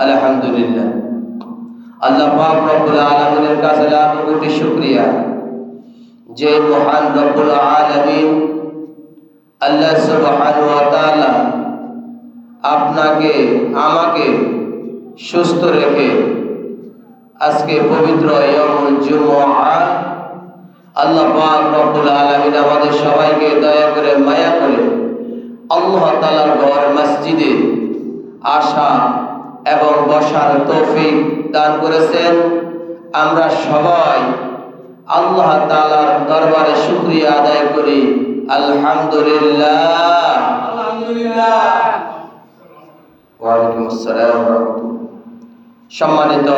আলহামদুলিল্লাহ। আল্লাহ পাক রব্বুল আলামিনের কাছে লাখ কোটি শুকরিয়া যে মহান রব্বুল আলামিন আল্লাহ সুবহানাহু ওয়া তাআলা আপনাকে আমাকে সুস্থ রেখে আজকে পবিত্র ইয়াউমুল জুমআ আল্লাহ পাক রব্বুল আলামিন আমাদের সবাইকে দয়া করে মায়া করে আল্লাহ তাআলার ঘর মসজিদে আসা এবং বসার তৌফিক দান করেছেন। আমরা সবাই আল্লাহ তাআলার দরবারে শুকরিয়া আদায় করি আলহামদুলিল্লাহ। আলহামদুলিল্লাহ। ওয়া আলাইকুম আসসালাম ওয়া রাহমাতুল্লাহ। সম্মানিত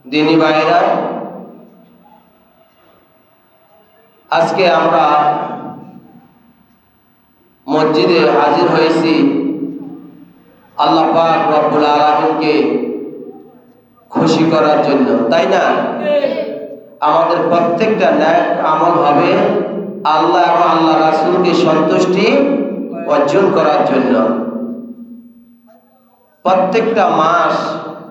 দিনী ভাইরা, আজকে আমরা মসজিদে হাজির হয়েছি আল্লাহ পাক রব্বুল আলামিনকে খুশি করার জন্য, তাই না? আমাদের প্রত্যেকটা নেক আমল হবে আল্লাহ এবং আল্লাহ রাসূলকে সন্তুষ্টি অর্জন করার জন্য। প্রত্যেকটা মাস,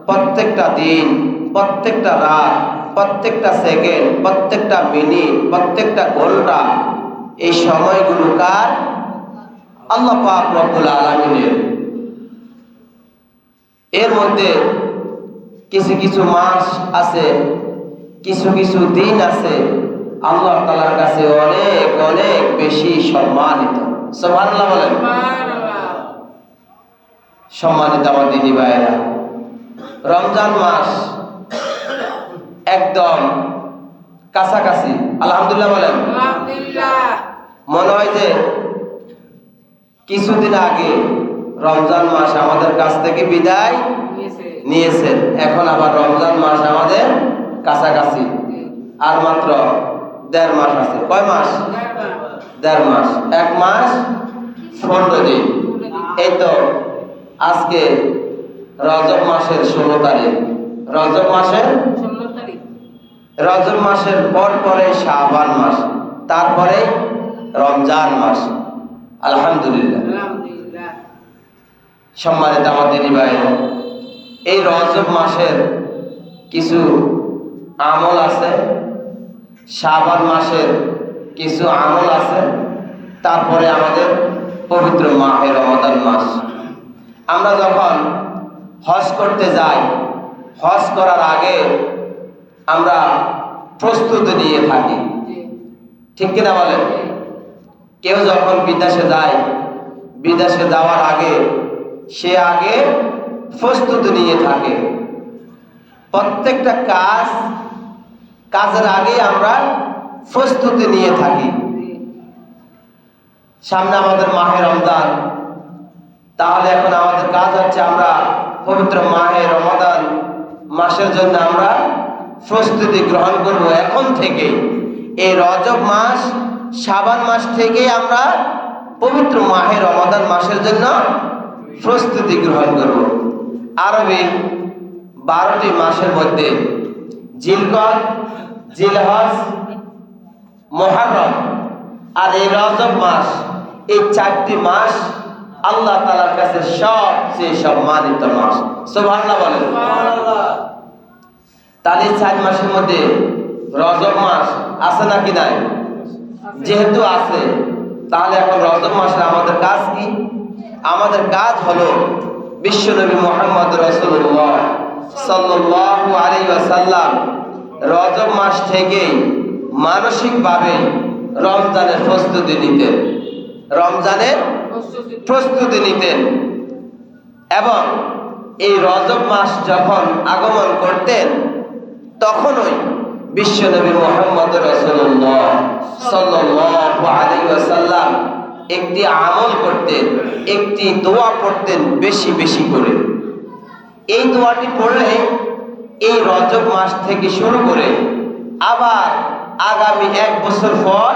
প্রত্যেকটা দিন, প্রত্যেকটা রাত, প্রত্যেকটা সেকেন্ড, প্রত্যেকটা মিনিট, প্রত্যেকটা ঘন্টা, এই সময়গুলো কার? আল্লাহ পাক রব্বুল আলামিনের। এর মধ্যে কিছু কিছু মাস আছে, কিছু কিছু দিন আছে আল্লাহ তাআলার কাছে অনেক অনেক বেশি সম্মানিত। সুবহানাল্লাহ বলেন। সম্মানিত আমার দিনী ভাইয়েরা, রমজান মাস একদম কাছাকাছি। আলহামদুলিল্লাহ বলেন। মনে হয় যে কিছুদিন আগে রমজান মাস আমাদের কাছ থেকে বিদায় নিয়েছেন, এখন আবার রমজান মাস আমাদের কাছাকাছি। আর মাত্র ১.৫ মাস আছে। কয় মাস? ১.৫ মাস। ১ মাস ১৫ দিন। এই তো আজকে রজব মাসের ১৬ তারিখ। রজব মাসের ১৬ তারিখ। রজব মাসের পরে শাবান মাস, তারপরে রমজান মাস। আলহামদুলিল্লাহ। সম্মানিত আমার দিনী ভাই, এই রজব মাসের কিছু আমল আছে, শাবান মাসের কিছু আমল আছে, তারপরে আমাদের পবিত্র মাহে রমাদান মাস। আমরা যখন হজ করতে যাই, হজ করার আগে আমরা প্রস্তুতি নিয়ে থাকি, ঠিক কিনা বলেন? কেউ যখন বিদেশে যায়, বিদেশে যাওয়ার আগে সে আগে প্রস্তুতি নিয়ে থাকে। প্রত্যেকটা কাজের আগে আমরা প্রস্তুতি নিয়ে থাকি। সামনে আমাদের মাহে রমজান, তাহলে এখন আমাদের কাজ হচ্ছে আমরা পবিত্র মাহে রমাদান মাসের জন্য আমরা প্রস্তুতি গ্রহণ করব এখন থেকে। এই রজব মাস, শাবান মাস থেকে আমরা পবিত্র মাহে রমাদান মাসের জন্য প্রস্তুতি গ্রহণ করব। আরবি 12টি মাসের মধ্যে জিলকদ, জিলহজ, মুহররম আর এই রজব মাস, এই 4টি মাস আল্লাহ তাআলার কাছে সবচেয়ে সম্মানিত মাস। সুবহানাল্লাহ বলেন। তাহলে 4 মাসের মধ্যে রজব মাস আছে নাকি নাই? যেহেতু আছে, তাহলে এখন রজব মাসে আমাদের কাজ কি? আমাদের কাজ হলো বিশ্বনবী মুহাম্মদ রাসূলুল্লাহ সাল্লাল্লাহু আলাইহি ওয়াসাল্লাম রজব মাস থেকেই মানসিকভাবে রমজানের প্রস্তুতি নিতেন, রমজানের প্রস্তুতি নিতেন। এবং এই রজব মাস যখন আগমন করতেন, তখনই বিশ্বনবী মুহাম্মদ রাসূলুল্লাহ সাল্লাল্লাহু আলাইহি ওয়াসাল্লাম একটি আমল করতেন, একটি দোয়া পড়তেন বেশি বেশি করে। এই দোয়াটি পড়লে এই রজব মাস থেকে শুরু করে আবার আগামী 1 বছর পর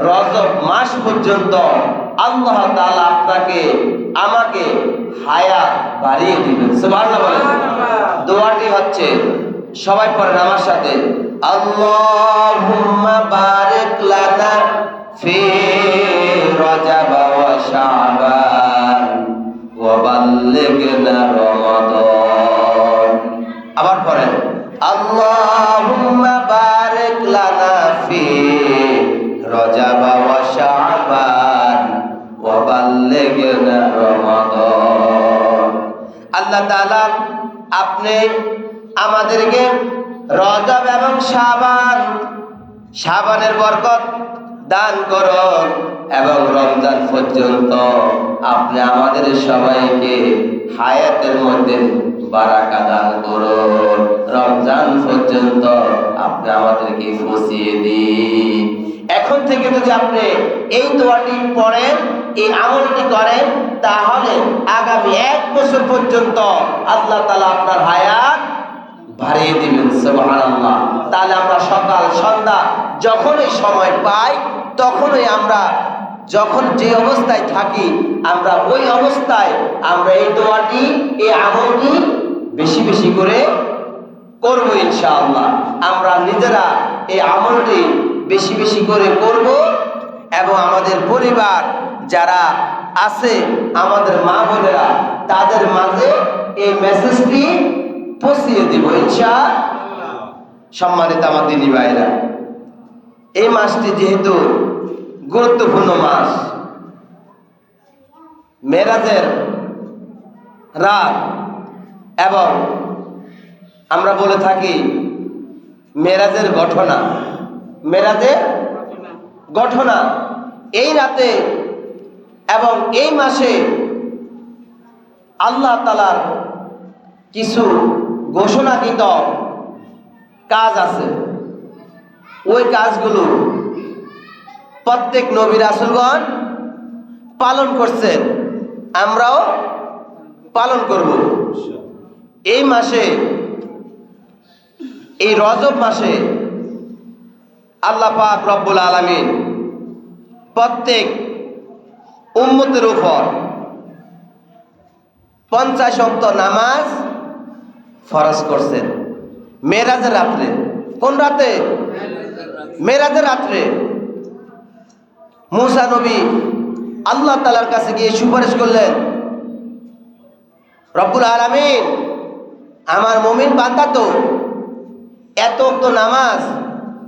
রজব মাস পর্যন্ত আল্লাহ তাআলা আপনাকে আমাকে হায়াত বাড়িয়ে দিবেন। সুবহানাল্লাহ বলেন। দোয়াটি হচ্ছে, সবাই পড়েন আমার সাথে, আল্লাহুম্মা বারিক লানা ফি রজব ওয়া শাবান ওয়া বাল্লিগনা রমাদান আল্লাহুম্মা বারিক লানা ফি রজব ওয়া শাবান ওয়া বাল্লিগনা রমাদান। আল্লাহ তাআলা আপনি আমাদেরকে রজব এবং শাবানের বরকত দান করুন এবং রমজান পর্যন্ত আপনি আমাদের সবাইকে হায়াতের মধ্যে বারাকা দান করুন। রমজান পর্যন্ত আপনি আমাদেরকে পৌঁছিয়ে দিন। এখন থেকে যদি আপনি এই দোয়াটি পড়েন, এই আমলটি করেন, তাহলে আগামী 1 বছর পর্যন্ত আল্লাহ তাআলা আপনার হায়াত বাড়িয়ে দিবেন। সুবহানাল্লাহ। তাহলে আমরা সকাল সন্ধ্যা যখনই সময় পাই, তখনই আমরা যখন যে অবস্থায় থাকি, আমরা ওই অবস্থায় আমরা এই দোয়াটি, এই আমলটি বেশি বেশি করে করব ইনশাআল্লাহ। আমরা নিজেরা এই আমলটি বেশি বেশি করে করব এবং আমাদের পরিবার যারা আছে, আমাদের মা বোনেরা, তাদের মাঝে এই মেসেজটি পৌঁছিয়ে দিব ইনশাআল্লাহ। সম্মানিত আমার দিনী ভাইরা, এই মাসটি যেহেতু গুরুত্বপূর্ণ মাস, মেরাজের রাত, এবং আমরা বলে থাকি মেরাজের ঘটনা এই রাতে এবং এই মাসে আল্লাহ তাআলার কিছু ঘোষণাকৃত কাজ আছে। ওই কাজগুলো প্রত্যেক নবী রাসূলগণ পালন করছেন, আমরাও পালন করব। এই মাসে, এই রজব মাসে আল্লাহ পাক রব্বুল আলামিন প্রত্যেক উম্মতের উপর 50 ওয়াক্ত নামাজ ফরজ করছেন মেরাজের রাত্রে। কোন রাতে? মেরাজের রাত্রে। মুসা নবী আল্লাহ তাআলার কাছে গিয়ে সুপারিশ করলেন, রব্বুল আলামিন, আমার মুমিন বান্দা তো এত ওয়াক্ত নামাজ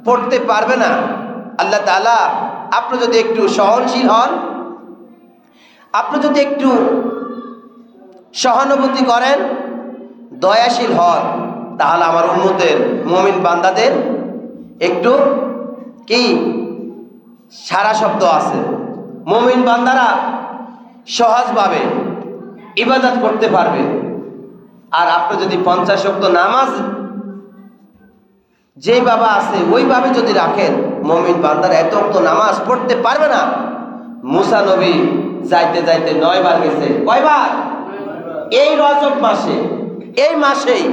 পড়তে পারবে না। আল্লাহ তাআলা, আপনি যদি একটু সহনশীল হন, আপনি যদি একটু সহানুভূতি করেন, দয়াশীল হন, তাহলে আমার উম্মতের মুমিন বান্দাদের একটু কি সারা শব্দ আছে, মুমিন বান্দারা সহজভাবে ইবাদত করতে পারবে। আর আপনি যদি 50 ওয়াক্ত নামাজ যেই বাবা আছে ওইভাবে যদি রাখেন, মুমিন বান্দারা এত ওয়াক্ত নামাজ পড়তে পারবে না। মুসা নবী যাইতে যাইতে 9 বার গেছে। কয়বার? এই রজব মাসে, এই মাসেই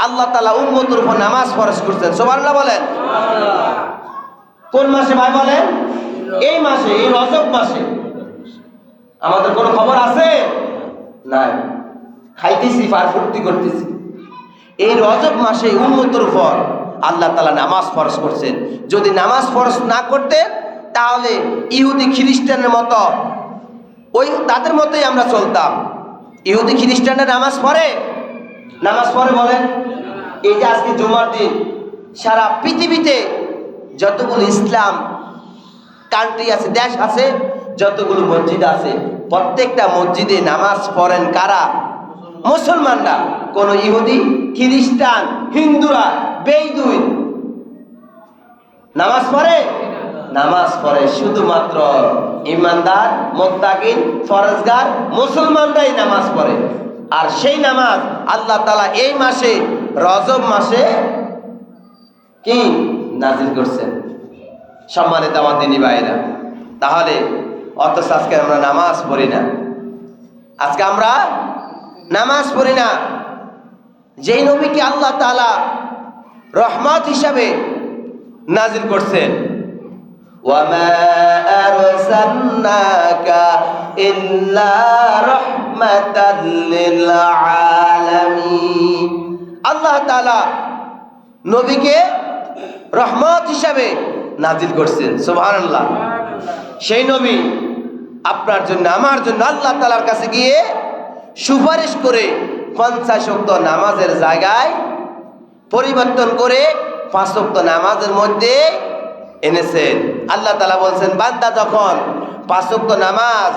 আল্লাহ তাআলা উম্মতের উপর নামাজ ফরজ করছেন। সুবহানাল্লাহ বলেন। কোন মাসে ভাই বলেন? এই মাসে, এই রজব মাসে। আমাদের কোনো খবর আছে? নাই, খাইতেছি, ফুর্তি করতেছি। এই রজব মাসে উম্মতের উপর আল্লাহ তাআলা নামাজ ফরজ করছেন। যদি নামাজ ফরজ না করতেন, তাহলে ইহুদি খ্রিস্টানের মতো, ওই তাদের মতোই আমরা চলতাম। ইহুদি খ্রিস্টানরা নামাজ পড়ে বলেন? এই যে আজকে জুমার দিন, সারা পৃথিবীতে যতগুলো ইসলাম কান্ট্রি আছে, দেশ আছে, যতগুলো মসজিদ আছে, প্রত্যেকটা মসজিদে নামাজ পড়েন কারা? মুসলমানরা। কোন ইহুদি, খ্রিস্টান, হিন্দুরা, বেদুইন নামাজ পড়ে? নামাজ পড়ে শুধুমাত্র ইমানদার, মুত্তাকিন, ফরজগার মুসলমানরাই নামাজ পড়ে। আর সেই নামাজ আল্লাহ তাআলা এই মাসে, রজব মাসে কি নাজিল করছেন। সম্মানিত আমার দিনী ভাইরা, তাহলে অথচ আজকে আমরা নামাজ পড়ি না। আজকে আমরা নামাজ পড়ি না। যেই নবীকে আল্লাহ তাআলা রহমত হিসাবে নাজিল করছেন, ওয়ামা আরসালনাকা ইল্লা রাহমাতাল লিল আলামিন। আল্লাহ তাআলা নবীকে রহমত হিসাবে নাজিল করছেন। সুবহানাল্লাহ। সেই নবী আপনার জন্য, আমার জন্য আল্লাহ তাআলার কাছে গিয়ে সুপারিশ করে 50 ওয়াক্ত নামাজের জায়গায় পরিবর্তন করে 5 ওয়াক্ত নামাজের মধ্যে এনেছেন। আল্লাহ তাআলা বলছেন, বান্দা যখন 5 ওয়াক্ত নামাজ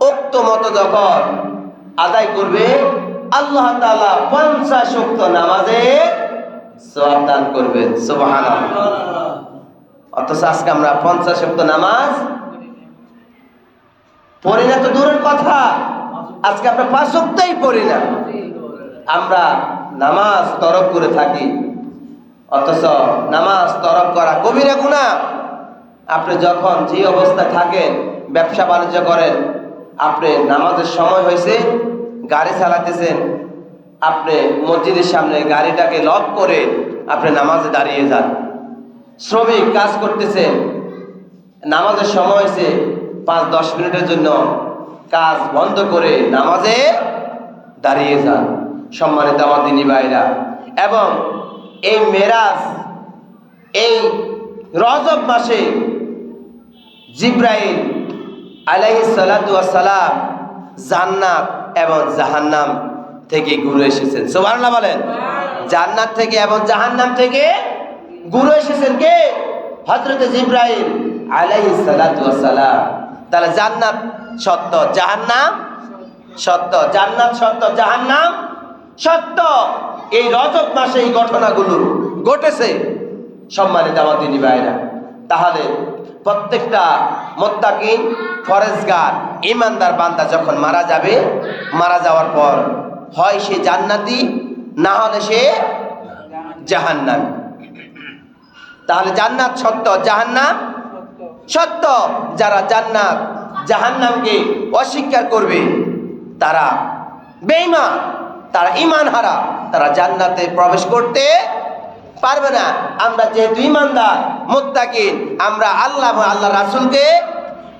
ওক্ত মতো যখন আদায় করবে, আল্লাহ তাআলা 50 ওয়াক্ত নামাজে সওয়াব দান করবেন। সুবহানাল্লাহ। অথচ আজকে আমরা 50 ওয়াক্ত নামাজ পড়ি না তো দূরের কথা, আজকে আমরা 5 ওয়াক্তই পড়ি না, আমরা নামাজ তরক করে থাকি। অথচ নামাজ তরক করা কবিরা গুনাহ। আপনি যখন যে অবস্থায় থাকেন, ব্যবসা বাণিজ্য করেন, আপনি নামাজের সময় হয়েছে, গাড়ি চালাতেছেন, আপনি মসজিদের সামনে গাড়িটাকে লক করে আপনি নামাজে দাঁড়িয়ে যান। শ্রমিক কাজ করতেছেন, নামাজের সময় হয়েছে, 5-10 মিনিটের জন্য কাজ বন্ধ করে নামাজে দাঁড়িয়ে যান। সম্মানিত আমার দিনী ভাইরা, এবং এই মেরাজ, এই রজব মাসে জিবরাইল আলাইহিস সালাতু ওয়াস সালাম জান্নাত এবং জাহান্নাম থেকে ঘুরে এসেছেন। সুবহানাল্লাহ বলেন। জান্নাত থেকে এবং জাহান্নাম থেকে ঘুরে এসেছেন কে? হযরত জিবরাইল আলাইহিস সালাতু ওয়াস সালাম। তাহলে জান্নাত সত্য, জাহান্নাম সত্য, জান্নাত সত্য, জাহান্নাম সত্য। এই রজব মাসে এই ঘটনাগুলো ঘটেছে। সম্মানিত আমার দিনী ভাইরা, তাহলে প্রত্যেকটা মুত্তাকিন, ফরেজগার, ঈমানদার বান্দা যখন মারা যাবে, মারা যাওয়ার পর হয় সে জান্নাতি, না হলে সে জাহান্নামী। তাহলে জান্নাত সত্য, জাহান্নাম সত্য। যারা জান্নাত জাহান্নামকে অস্বীকার করবে তারা বেঈমান, তারা ঈমান হারা, তারা জান্নাতে প্রবেশ করতে পারবে না। আমরা যেহেতু ঈমানদার, মুত্তাকিন, আমরা আল্লাহ এবং আল্লাহ রাসূলকে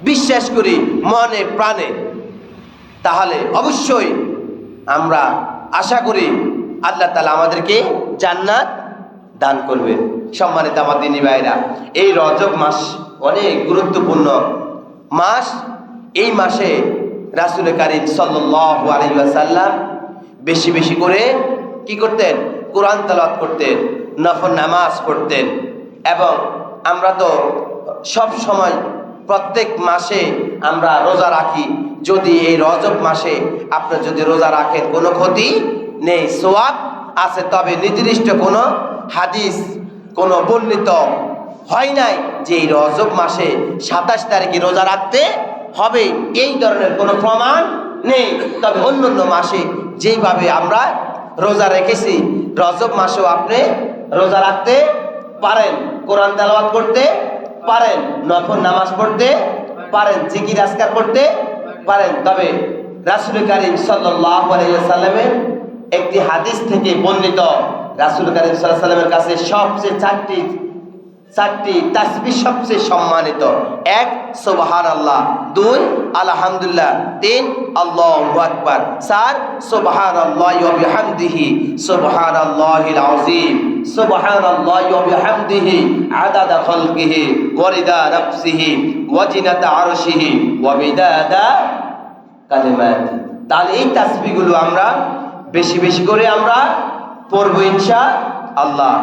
বিশ্বাস করি মনে প্রাণে, তাহলে অবশ্যই আমরা আশা করি আল্লাহ তাআলা আমাদেরকে জান্নাত দান করবেন। সম্মানিত আমার দিনী ভাইরা, এই রজব মাস অনেক গুরুত্বপূর্ণ মাস। এই মাসে রাসূল কারীম সাল্লাল্লাহু আলাইহি ওয়াসাল্লাম বেশি বেশি করে কি করতেন? কোরআন তেলাওয়াত করতেন, নফল নামাজ পড়তেন। এবং আমরা তো সব সময় প্রত্যেক মাসে আমরা রোজা রাখি। যদি এই রজব মাসে আপনি যদি রোজা রাখেন, কোনো ক্ষতি নেই, সওয়াব আছে। তবে নির্দিষ্ট কোনো হাদিস, কোনো বর্ণিত হয় নাই যে এই রজব মাসে 27 তারিখে রোজা রাখতে হবে, এই ধরনের কোনো প্রমাণ নেই। তবে অন্যান্য মাসে যেইভাবে আমরা রোজা রেখেছি, রজব মাসেও আপনি রোজা রাখতে পারেন, কোরআন তেলাওয়াত করতে পারেন, নফল নামাজ পড়তে পারেন, জিকির আজকার করতে পারেন। তবে রাসূল কারীম সাল্লাল্লাহু আলাইহি ওয়াসাল্লামের একটি হাদিস থেকে বর্ণিত, রাসূল কারীম সাল্লাল্লাহু আলাইহি ওয়াসাল্লামের কাছে সবচেয়ে চারটি তাসবিহ সবচেয়ে সম্মানিত। 1 সুবহানাল্লাহ, 2 আলহামদুলিল্লাহ, 3 আল্লাহু আকবার, 4 সুবহানাল্লাহি ওয়া বিহামদিহি সুবহানাল্লাহিল আযীম, সুবহানাল্লাহি ওয়া বিহামদিহি আদাদা খালকিহি ওয়া রিদা নাফসিহি ওয়া জিনাতা আরশিহি ওয়া মিদাদা কালিমাতি। তাহলে এই তাসবিহগুলো আমরা বেশি বেশি করে আমরা পড়ব ইনশাআল্লাহ।